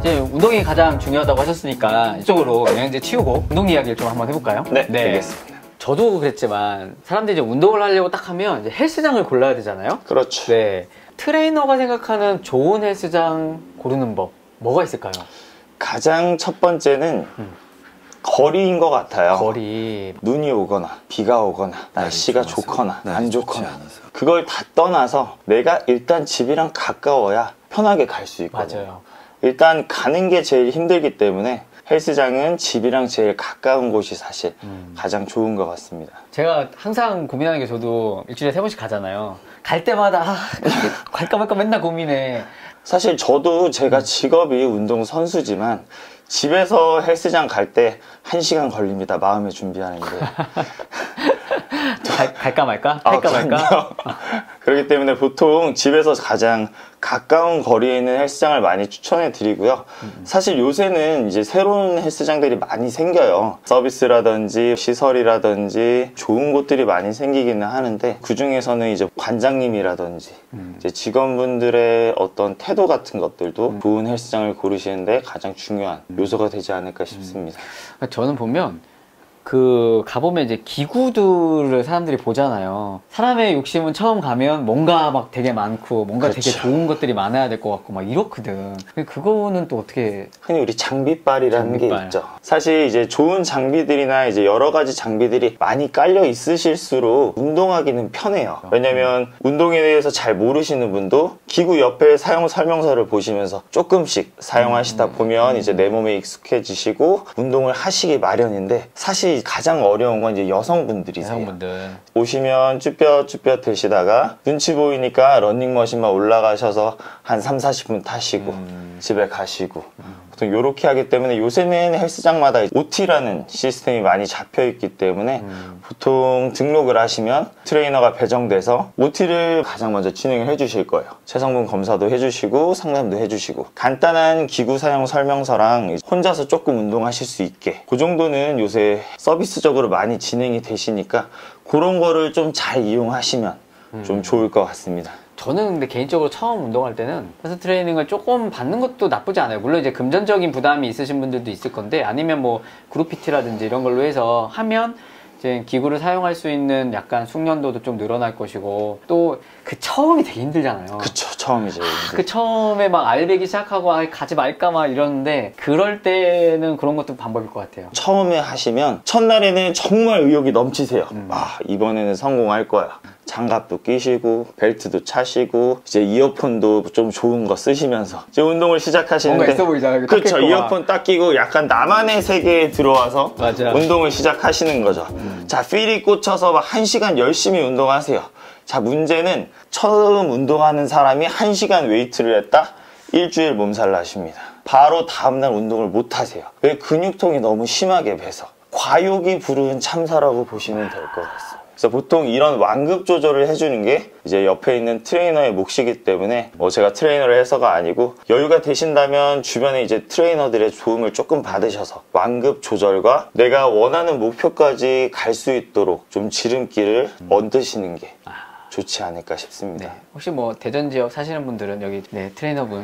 이제 운동이 가장 중요하다고 하셨으니까 이쪽으로 영양제 치우고 운동 이야기를 좀 한번 해볼까요? 네, 알겠습니다. 저도 그랬지만 사람들이 이제 운동을 하려고 딱 하면 이제 헬스장을 골라야 되잖아요. 그렇죠. 네. 트레이너가 생각하는 좋은 헬스장 고르는 법 뭐가 있을까요? 가장 첫 번째는 거리인 것 같아요. 거리. 눈이 오거나 비가 오거나 날씨가 좋거나 안 좋거나 그걸 다 떠나서 내가 일단 집이랑 가까워야 편하게 갈 수 있거든요. 맞아요. 일단 가는 게 제일 힘들기 때문에 헬스장은 집이랑 제일 가까운 곳이 사실 가장 좋은 것 같습니다. 제가 항상 고민하는 게 저도 일주일에 3번씩 가잖아요. 갈 때마다 갈까 말까 맨날 고민해. 사실 저도 제가 직업이 운동선수지만 집에서 헬스장 갈 때 1시간 걸립니다. 마음의 준비하는데. 갈까 말까? 할까 말까? 그렇기 때문에 보통 집에서 가장 가까운 거리에 있는 헬스장을 많이 추천해 드리고요. 사실 요새는 이제 새로운 헬스장들이 많이 생겨요. 서비스라든지 시설이라든지 좋은 곳들이 많이 생기기는 하는데 그 중에서는 이제 관장님이라든지 이제 직원분들의 어떤 태도 같은 것들도 좋은 헬스장을 고르시는데 가장 중요한 요소가 되지 않을까 싶습니다. 저는 보면 가보면 이제 기구들을 사람들이 보잖아요. 사람의 욕심은 처음 가면 뭔가 막 되게 많고 뭔가 그렇죠. 되게 좋은 것들이 많아야 될 것 같고 막 이렇거든. 그거는 또 어떻게. 흔히 우리 장비빨이라는 게 있죠. 사실 이제 좋은 장비들이나 이제 여러 가지 장비들이 많이 깔려 있으실수록 운동하기는 편해요. 왜냐면 운동에 대해서 잘 모르시는 분도 기구 옆에 사용 설명서를 보시면서 조금씩 사용하시다 보면 이제 내 몸에 익숙해지시고 운동을 하시기 마련인데 사실 가장 어려운 건 이제 여성분들이세요. 여성분들 오시면 쭈뼛쭈뼛 되시다가 눈치 보이니까 러닝머신만 올라가셔서 한 30-40분 타시고 집에 가시고 보통 이렇게 하기 때문에 요새는 헬스장마다 OT라는 시스템이 많이 잡혀 있기 때문에 보통 등록을 하시면 트레이너가 배정돼서 OT를 가장 먼저 진행을 해주실 거예요. 체성분 검사도 해주시고 상담도 해주시고 간단한 기구 사용 설명서랑 혼자서 조금 운동하실 수 있게 그 정도는 요새 서비스적으로 많이 진행이 되시니까 그런 거를 좀 잘 이용하시면 좀 좋을 것 같습니다. 저는 근데 개인적으로 처음 운동할 때는 헬스 트레이닝을 조금 받는 것도 나쁘지 않아요. 물론 이제 금전적인 부담이 있으신 분들도 있을 건데 아니면 뭐 그룹 PT라든지 이런 걸로 해서 하면 이제 기구를 사용할 수 있는 약간 숙련도도 좀 늘어날 것이고 또 그 처음이 되게 힘들잖아요. 그쵸, 처음이죠. 그 처음에 막 알배기 시작하고 가지 말까 막 이러는데 그럴 때는 그런 것도 방법일 것 같아요. 처음에 하시면 첫날에는 정말 의욕이 넘치세요. 이번에는 성공할 거야. 장갑도 끼시고 벨트도 차시고 이제 이어폰도 좀 좋은 거 쓰시면서 이제 운동을 시작하시는데 뭔가 있어 보이잖아요. 그렇죠. 이어폰 딱 끼고 약간 나만의 세계에 들어와서 맞아. 운동을 시작하시는 거죠. 자, 필이 꽂혀서 막 1시간 열심히 운동하세요. 자, 문제는 처음 운동하는 사람이 1시간 웨이트를 했다? 일주일 몸살 나십니다. 바로 다음날 운동을 못 하세요. 왜? 근육통이 너무 심하게 배서. 과욕이 부르는 참사라고 보시면 될 것 같습니다. 그래서 보통 이런 완급 조절을 해주는 게 이제 옆에 있는 트레이너의 몫이기 때문에 제가 트레이너를 해서가 아니고 여유가 되신다면 주변에 이제 트레이너들의 도움을 조금 받으셔서 완급 조절과 내가 원하는 목표까지 갈 수 있도록 좀 지름길을 얻으시는 게 좋지 않을까 싶습니다. 네. 혹시 뭐 대전 지역 사시는 분들은 여기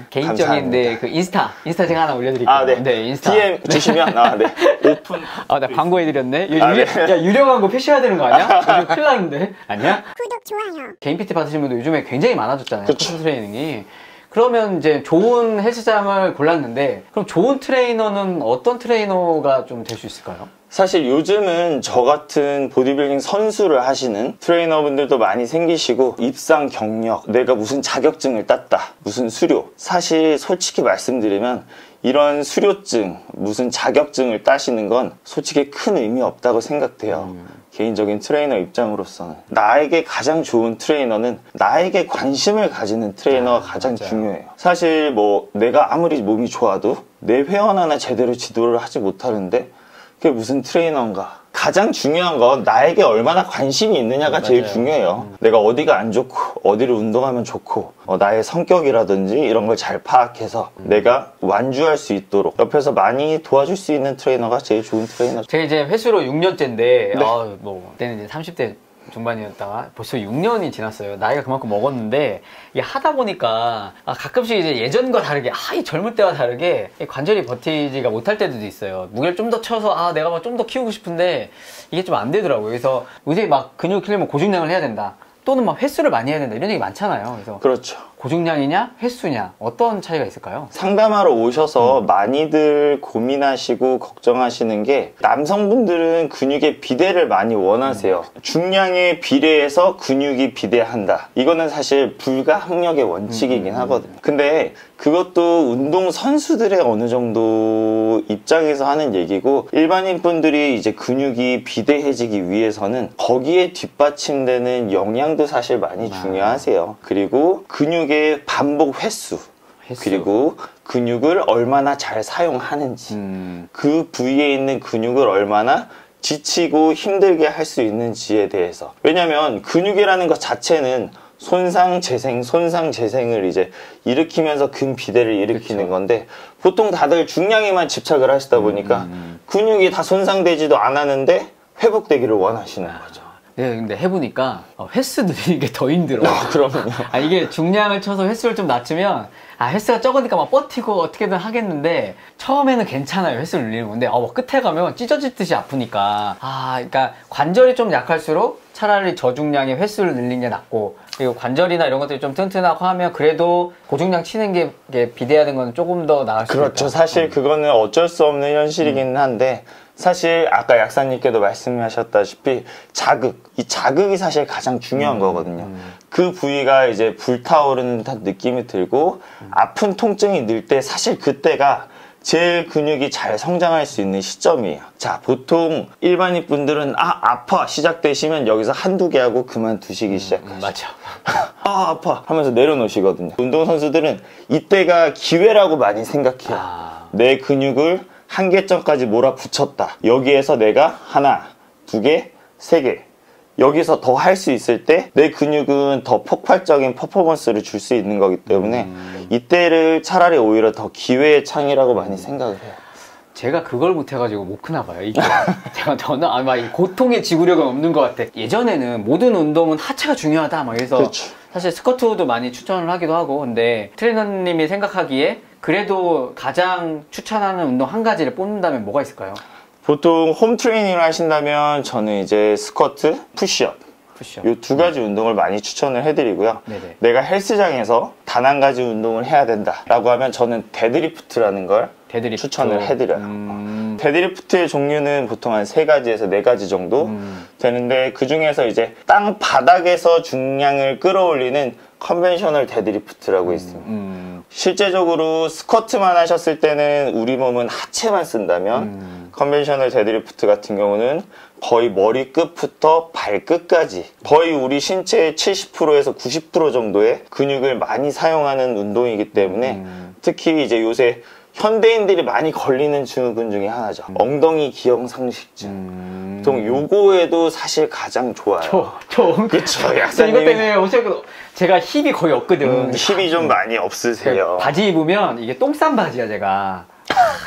개인적인 그 인스타 제가 하나 올려드릴게요. 네. 인스타 DM 주시면 네. 오픈. 나 광고해드렸네. 네. 야, 유료 광고 표시해야 되는 거 아니야? 요즘 큰일 나는데. 아니야? 구독, 좋아요. 개인 PT 받으시는 분들 요즘에 굉장히 많아졌잖아요. 그쵸. 퍼스널 트레이닝이. 그러면 이제 좋은 헬스장을 골랐는데 그럼 좋은 트레이너는 어떤 트레이너가 좀 될 수 있을까요? 사실 요즘은 저 같은 보디빌딩 선수를 하시는 트레이너분들도 많이 생기시고 입상 경력, 내가 무슨 자격증을 땄다, 무슨 수료. 사실 솔직히 말씀드리면 이런 수료증, 무슨 자격증을 따시는 건 솔직히 큰 의미 없다고 생각돼요. 개인적인 트레이너 입장으로서는 나에게 가장 좋은 트레이너는 나에게 관심을 가지는 트레이너가 가장 맞아요. 중요해요. 사실 뭐 내가 아무리 몸이 좋아도 내 회원 하나 제대로 지도를 하지 못하는데 그게 무슨 트레이너인가. 가장 중요한 건 나에게 얼마나 관심이 있느냐가 제일 중요해요. 내가 어디가 안 좋고 어디를 운동하면 좋고 나의 성격이라든지 이런 걸 잘 파악해서 내가 완주할 수 있도록 옆에서 많이 도와줄 수 있는 트레이너가 제일 좋은 트레이너죠. 제가 이제 회수로 6년째인데 뭐 그때는 이제 30대 중반이었다가 벌써 6년이 지났어요. 나이가 그만큼 먹었는데 이게 하다 보니까 가끔씩 이제 예전과 다르게 이 젊을 때와 다르게 관절이 버티지가 못할 때도 있어요. 무게를 좀 더 쳐서 내가 좀 더 키우고 싶은데 이게 좀 안 되더라고요. 그래서 요새 막 근육을 키우려면 고중량을 해야 된다. 또는 막 횟수를 많이 해야 된다. 이런 얘기 많잖아요. 그래서 그렇죠. 고중량이냐 횟수냐 어떤 차이가 있을까요? 상담하러 오셔서 많이들 고민하시고 걱정하시는 게 남성분들은 근육의 비대를 많이 원하세요. 중량에 비례해서 근육이 비대한다. 이거는 사실 불가항력의 원칙이긴 하거든요. 근데 그것도 운동 선수들의 어느 정도 입장에서 하는 얘기고 일반인 분들이 이제 근육이 비대해지기 위해서는 거기에 뒷받침되는 영양도 사실 많이 중요하세요. 그리고 근육의 반복 횟수. 그리고 근육을 얼마나 잘 사용하는지 그 부위에 있는 근육을 얼마나 지치고 힘들게 할 수 있는지에 대해서 왜냐면 근육이라는 것 자체는 손상 재생을 이제 일으키면서 근비대를 일으키는 건데 보통 다들 중량에만 집착을 하시다 보니까 근육이 다 손상되지도 않았는데 회복되기를 원하시는 거죠. 네, 근데 해보니까 횟수 늘리는 게 더 힘들어. 그러면요. 이게 중량을 쳐서 횟수를 좀 낮추면 횟수가 적으니까 막 버티고 어떻게든 하겠는데 처음에는 괜찮아요. 횟수를 늘리는 건데 끝에 가면 찢어지듯이 아프니까 그러니까 관절이 좀 약할수록 차라리 저중량의 횟수를 늘리는 게 낫고 그리고 관절이나 이런 것들이 좀 튼튼하고 하면 그래도 고중량 치는 게 비대하는 건 조금 더 나을 수 있다. 그렇죠. 사실 그거는 어쩔 수 없는 현실이긴 한데 사실 아까 약사님께도 말씀하셨다시피 이 자극이 사실 가장 중요한 거거든요. 그 부위가 이제 불타오르는 듯한 느낌이 들고 아픈 통증이 늘 때 사실 그때가 제일 근육이 잘 성장할 수 있는 시점이에요. 자, 보통 일반인 분들은 아파 시작되시면 여기서 한두 개 하고 그만두시기 시작하시죠. 맞죠. 아파 하면서 내려놓으시거든요. 운동선수들은 이때가 기회라고 많이 생각해요. 내 근육을 한계점까지 몰아붙였다. 여기에서 내가 하나, 두 개, 세 개 여기서 더 할 수 있을 때 내 근육은 더 폭발적인 퍼포먼스를 줄 수 있는 거기 때문에 이때를 차라리 오히려 더 기회의 창이라고 많이 생각을 해요. 제가 그걸 못해가지고 못 크나 봐요. 이게 저는 고통의 지구력은 없는 것 같아. 예전에는 모든 운동은 하체가 중요하다 막 이래서 그렇죠. 사실 스쿼트도 많이 추천을 하기도 하고 근데 트레이너님이 생각하기에 그래도 가장 추천하는 운동 한 가지를 뽑는다면 뭐가 있을까요? 보통 홈 트레이닝을 하신다면 저는 이제 스쿼트, 푸시업 이 두 가지 운동을 많이 추천을 해드리고요. 네네. 내가 헬스장에서 단 한 가지 운동을 해야 된다라고 하면 저는 데드리프트라는 걸 추천을 해드려요. 데드리프트의 종류는 보통 한 3가지에서 4가지 정도 되는데 그 중에서 이제 땅 바닥에서 중량을 끌어올리는 컨벤셔널 데드리프트라고 있습니다. 실제적으로 스쿼트만 하셨을 때는 우리 몸은 하체만 쓴다면 컨벤셔널 데드리프트 같은 경우는 거의 머리 끝부터 발끝까지 거의 우리 신체의 70%에서 90% 정도의 근육을 많이 사용하는 운동이기 때문에 특히 이제 요새 현대인들이 많이 걸리는 증후군 중에 하나죠. 엉덩이 기형상실증. 보통 요거에도 사실 가장 좋아요. 그쵸, 약사님. 이것 때문에 제가 힙이 거의 없거든. 힙이 좀 많이 없으세요. 바지 입으면 이게 똥싼 바지야, 제가.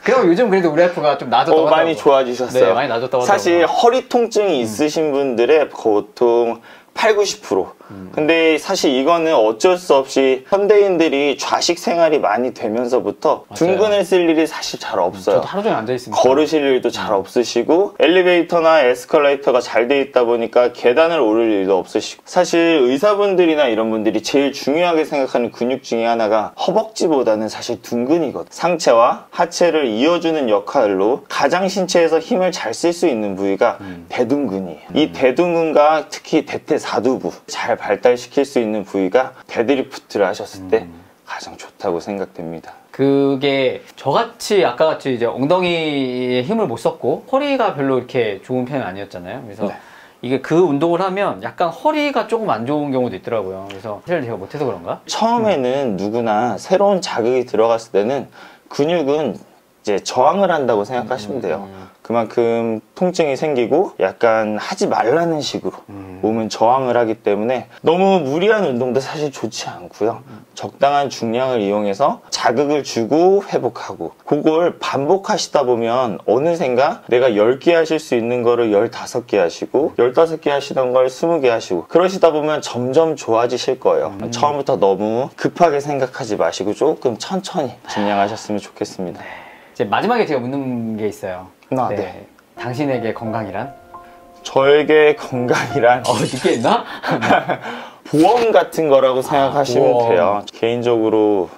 그럼 요즘 그래도 우리 와이프가 좀 나아졌다고 하더라고요. 많이 좋아지셨어요. 네, 많이 나아졌다고 하더라고요. 사실 허리 통증이 있으신 분들의 보통 8, 90%. 근데 사실 이거는 어쩔 수 없이 현대인들이 좌식 생활이 많이 되면서부터 둔근을 쓸 일이 사실 잘 없어요. 저도 하루 종일 앉아있으니까. 걸으실 일도 잘 없으시고 엘리베이터나 에스컬레이터가 잘 돼 있다 보니까 계단을 오를 일도 없으시고 사실 의사분들이나 이런 분들이 제일 중요하게 생각하는 근육 중에 하나가 허벅지보다는 사실 둔근이거든요. 상체와 하체를 이어주는 역할로 가장 신체에서 힘을 잘 쓸 수 있는 부위가 대둔근이에요. 이 대둔근과 특히 대퇴사두부 잘 발달시킬 수 있는 부위가 데드리프트를 하셨을 때 가장 좋다고 생각됩니다. 그게 저같이 아까같이 이제 엉덩이에 힘을 못 썼고 허리가 별로 이렇게 좋은 편은 아니었잖아요. 그래서 네. 이게 그 운동을 하면 약간 허리가 조금 안 좋은 경우도 있더라고요. 그래서 사실 제가 못해서 그런가? 처음에는 누구나 새로운 자극이 들어갔을 때는 근육은 이제 저항을 한다고 생각하시면 돼요. 그만큼 통증이 생기고 약간 하지 말라는 식으로 몸은 저항을 하기 때문에 너무 무리한 운동도 사실 좋지 않고요. 적당한 중량을 이용해서 자극을 주고 회복하고 그걸 반복하시다 보면 어느샌가 내가 10개 하실 수 있는 거를 15개 하시고 15개 하시던 걸 20개 하시고 그러시다 보면 점점 좋아지실 거예요. 처음부터 너무 급하게 생각하지 마시고 조금 천천히 진행하셨으면 좋겠습니다. 이제 마지막에 제가 묻는 게 있어요. 네. 당신에게 건강이란? 저에게 건강이란 느끼했나? 보험 같은 거라고 생각하시면 보험. 돼요. 개인적으로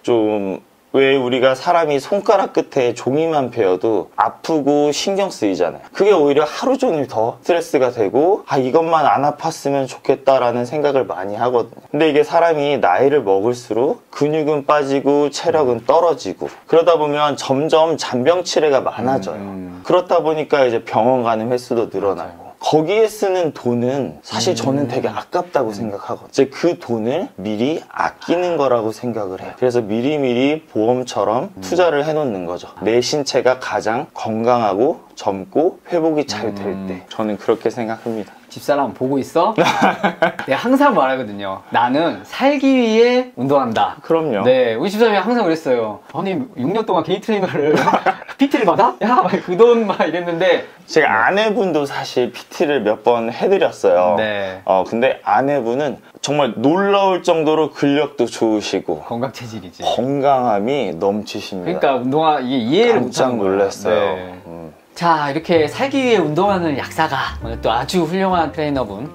좀 왜 우리가 사람이 손가락 끝에 종이만 베어도 아프고 신경 쓰이잖아요. 그게 오히려 하루 종일 더 스트레스가 되고 이것만 안 아팠으면 좋겠다라는 생각을 많이 하거든요. 근데 이게 사람이 나이를 먹을수록 근육은 빠지고 체력은 떨어지고 그러다 보면 점점 잔병치레가 많아져요. 그렇다 보니까 이제 병원 가는 횟수도 늘어나고 거기에 쓰는 돈은 사실 저는 되게 아깝다고 생각하거든요. 이제 그 돈을 미리 아끼는 거라고 생각을 해요. 그래서 미리미리 보험처럼 투자를 해놓는 거죠. 내 신체가 가장 건강하고 젊고 회복이 잘 될 때 저는 그렇게 생각합니다. 집사람 보고 있어? 내가 항상 말하거든요. 나는 살기 위해 운동한다. 그럼요. 네, 우리 집사람이 항상 그랬어요. 아니 6년 동안 개인 트레이너를 PT를 받아? 야, 그 돈 막 이랬는데 제가 아내분도 사실 PT를 몇 번 해드렸어요. 네. 근데 아내분은 정말 놀라울 정도로 근력도 좋으시고 건강 체질이지. 건강함이 넘치십니다. 그러니까 이게 이해를 깜짝 못하는 거야. 놀랐어요. 네. 자, 이렇게 살기 위해 운동하는 약사가 오늘 또 아주 훌륭한 트레이너분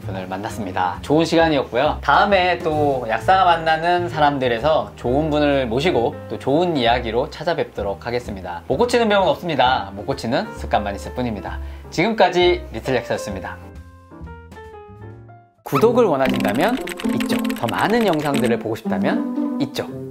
분을 만났습니다. 좋은 시간이었고요. 다음에 또 약사가 만나는 사람들에서 좋은 분을 모시고 또 좋은 이야기로 찾아뵙도록 하겠습니다. 못 고치는 병은 없습니다. 못 고치는 습관만 있을 뿐입니다. 지금까지 리틀 약사였습니다. 구독을 원하신다면 이쪽, 더 많은 영상들을 보고 싶다면 이쪽.